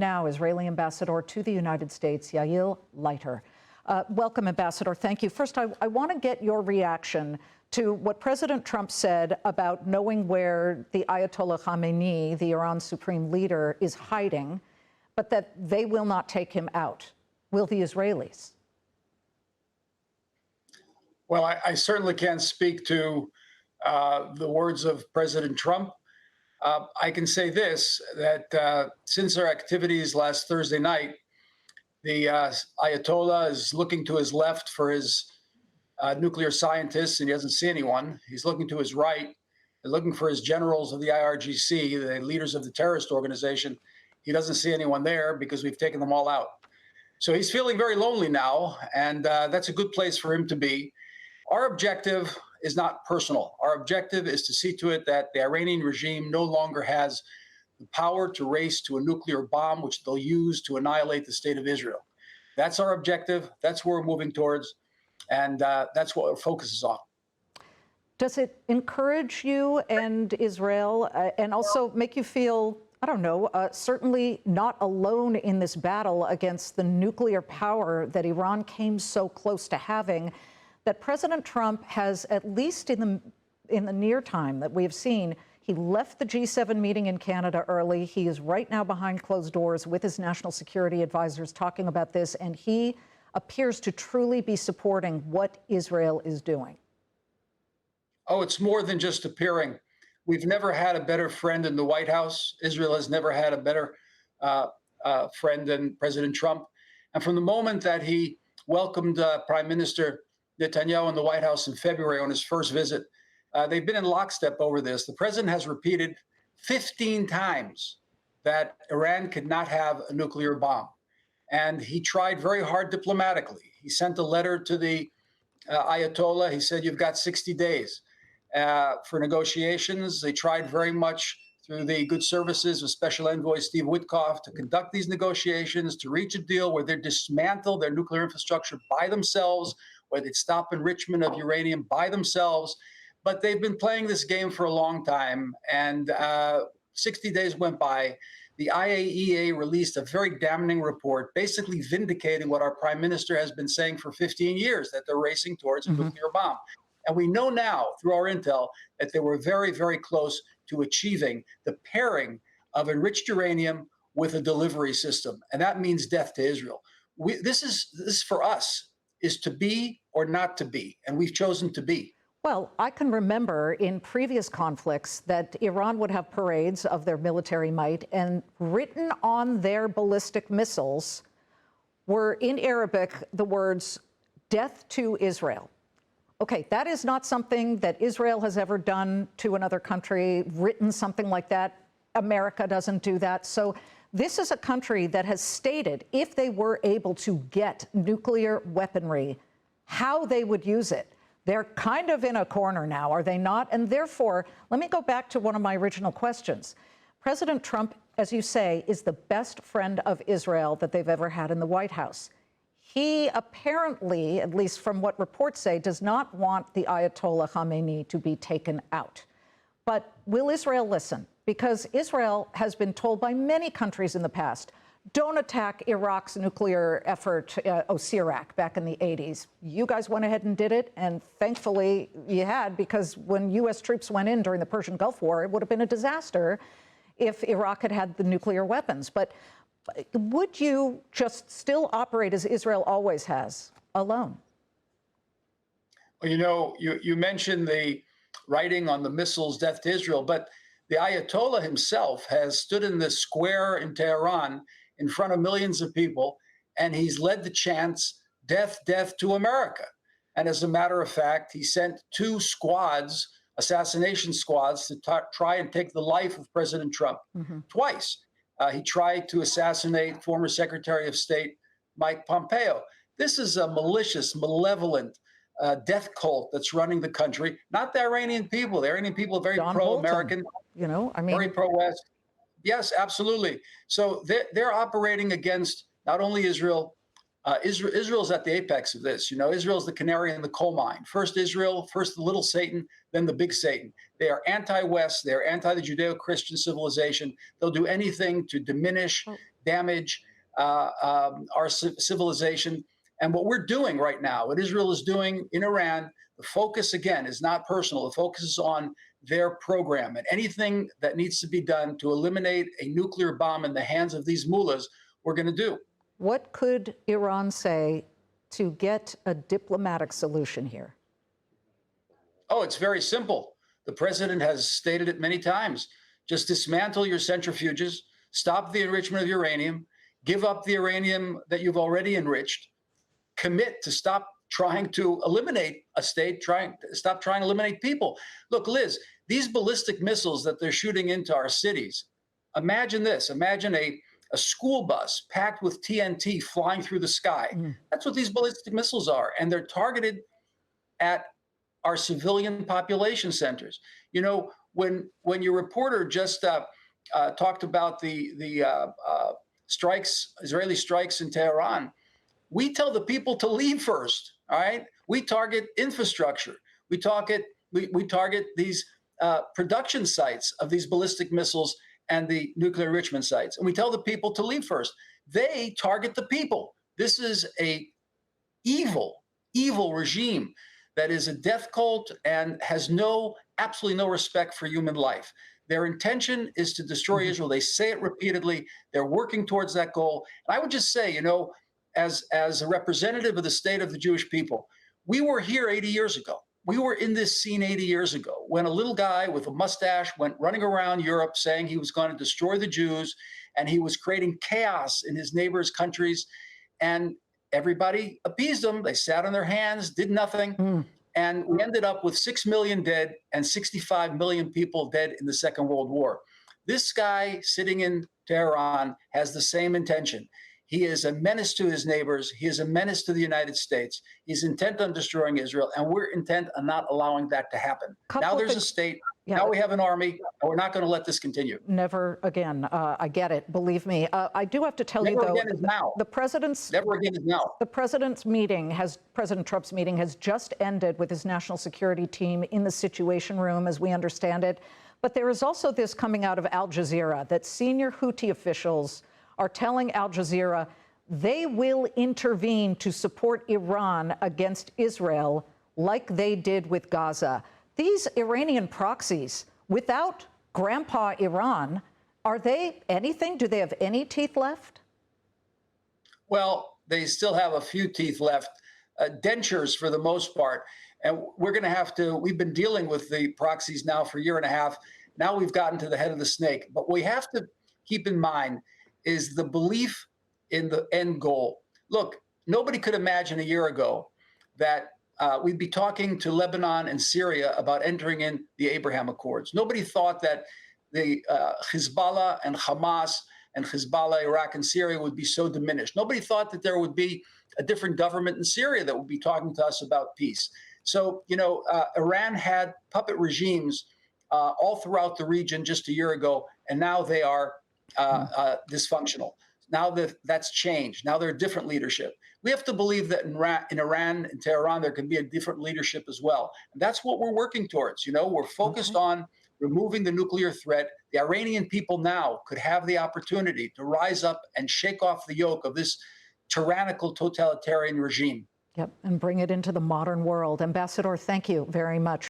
Now, Israeli ambassador to the United States, Yechiel Leiter. Welcome, Ambassador. Thank you. First, I want to get your reaction to what President Trump said about knowing where the Ayatollah Khamenei, the Iran supreme leader, is hiding, but that they will not take him out. Will the Israelis? Well, I certainly can't speak to the words of President Trump. I can say this, that since our activities last Thursday night, the Ayatollah is looking to his left for his nuclear scientists, and he doesn't see anyone. He's looking to his right, looking for his generals of the IRGC, the leaders of the terrorist organization. He doesn't see anyone there because we've taken them all out. So he's feeling very lonely now, and that's a good place for him to be. Our objective is not personal. Our objective is to see to it that the Iranian regime no longer has the power to race to a nuclear bomb, which they'll use to annihilate the state of Israel. That's our objective. That's where we're moving towards. And that's what our focus is on. Does it encourage you and Israel and also make you feel, I don't know, certainly not alone in this battle against the nuclear power that Iran came so close to having, that President Trump has, at least in the near time that we have seen, he left the G7 meeting in Canada early. He is right now behind closed doors with his national security advisors talking about this, and he appears to truly be supporting what Israel is doing. Oh, it's more than just appearing. We've never had a better friend in the White House. Israel has never had a better friend than President Trump. And from the moment that he welcomed Prime Minister Netanyahu in the White House in February on his first visit, they've been in lockstep over this. The president has repeated 15 times that Iran could not have a nuclear bomb. And he tried very hard diplomatically. He sent a letter to the Ayatollah. He said, you've got 60 days for negotiations. They tried very much through the good services of Special Envoy Steve Witkoff to conduct these negotiations, to reach a deal where they dismantle their nuclear infrastructure by themselves, where they'd stop enrichment of uranium by themselves. But they've been playing this game for a long time, and 60 days went by. The IAEA released a very damning report, basically vindicating what our prime minister has been saying for 15 years, that they're racing towards a nuclear bomb. And we know now, through our intel, that they were very, very close to achieving the pairing of enriched uranium with a delivery system. And that means death to Israel. This for us is to be or not to be, and we've chosen to be. Well, I can remember in previous conflicts that Iran would have parades of their military might, and written on their ballistic missiles were, in Arabic, the words, "Death to Israel." Okay, that is not something that Israel has ever done to another country, written something like that. America doesn't do that. So this is a country that has stated, if they were able to get nuclear weaponry, how they would use it. They're kind of in a corner now, are they not? And therefore, let me go back to one of my original questions. President Trump, as you say, is the best friend of Israel that they've ever had in the White House. He apparently, at least from what reports say, does not want the Ayatollah Khamenei to be taken out. But will Israel listen? Because Israel has been told by many countries in the past, don't attack Iraq's nuclear effort, OSIRAC, back in the 80s. You guys went ahead and did it, and thankfully you had, because when U.S. troops went in during the Persian Gulf War, it would have been a disaster if Iraq had had the nuclear weapons. But would you just still operate as Israel always has, alone? Well, you know, you mentioned the writing on the missiles, death to Israel, but the Ayatollah himself has stood in the square in Tehran in front of millions of people, and he's led the chants, death, death to America. And as a matter of fact, he sent 2 squads, assassination squads, to try and take the life of President Trump twice. He tried to assassinate former Secretary of State Mike Pompeo. This is a malicious, malevolent death cult that's running the country, not the Iranian people. The Iranian people are very pro-American, you know, I mean, very pro-West. Yes, absolutely. So they're operating against not only Israel. Israel's at the apex of this. You know, Israel's the canary in the coal mine. First Israel, first the little Satan, then the big Satan. They are anti-West. They are anti the Judeo-Christian civilization. They'll do anything to diminish damage our civilization. And what we're doing right now, what Israel is doing in Iran, the focus again is not personal. The focus is on their program, and anything that needs to be done to eliminate a nuclear bomb in the hands of these mullahs, we're going to do. What could Iran say to get a diplomatic solution here? Oh, it's very simple. The president has stated it many times. Just dismantle your centrifuges, stop the enrichment of uranium, give up the uranium that you've already enriched, commit to stop trying to eliminate a state, stop trying to eliminate people. Look, Liz, these ballistic missiles that they're shooting into our cities, imagine this. Imagine a school bus packed with TNT flying through the sky. That's what these ballistic missiles are. And they're targeted at our civilian population centers. You know, when your reporter just talked about the strikes, Israeli strikes in Tehran, we tell the people to leave first. All right, we target infrastructure. We target these production sites of these ballistic missiles and the nuclear enrichment sites, and we tell the people to leave first. They target the people. This is a evil regime that is a death cult and has absolutely no respect for human life. Their intention is to destroy Israel. They say it repeatedly. They're working towards that goal. And I would just say, you know, as a representative of the state of the Jewish people, we were here 80 years ago. We were in this scene 80 years ago when a little guy with a mustache went running around Europe saying he was going to destroy the Jews, and he was creating chaos in his neighbors' countries. And everybody appeased him. They sat on their hands, did nothing. And we ended up with 6 million dead and 65 million people dead in the Second World War. This guy sitting in Tehran has the same intention. He is a menace to his neighbors. He is a menace to the United States. He's intent on destroying Israel, and we're intent on not allowing that to happen. Now there's a state. Yeah. Now we have an army, and we're not going to let this continue. Never again. I get it. Believe me. I do have to tell you, though, never again is now. The president's never again is now. The president's meeting President Trump's meeting has just ended with his national security team in the Situation Room, as we understand it. But there is also this coming out of Al Jazeera that senior Houthi officials are telling Al Jazeera they will intervene to support Iran against Israel like they did with Gaza. These Iranian proxies, without Grandpa Iran, are they anything? Do they have any teeth left? Well, they still have a few teeth left, dentures for the most part. And we're going to have to, we've been dealing with the proxies now for a year and a half. Now we've gotten to the head of the snake. But what we have to keep in mind is the belief in the end goal. Look, nobody could imagine a year ago that we'd be talking to Lebanon and Syria about entering in the Abraham Accords. Nobody thought that the Hezbollah and Hamas and Hezbollah, Iraq and Syria would be so diminished. Nobody thought that there would be a different government in Syria that would be talking to us about peace. So, you know, Iran had puppet regimes all throughout the region just a year ago, and now they are dysfunctional. Now that's changed. Now they're different leadership. We have to believe that in Iran and Tehran, there can be a different leadership as well. And that's what we're working towards. You know, we're focused on removing the nuclear threat. The Iranian people now could have the opportunity to rise up and shake off the yoke of this tyrannical totalitarian regime. Yep, and bring it into the modern world. Ambassador, thank you very much.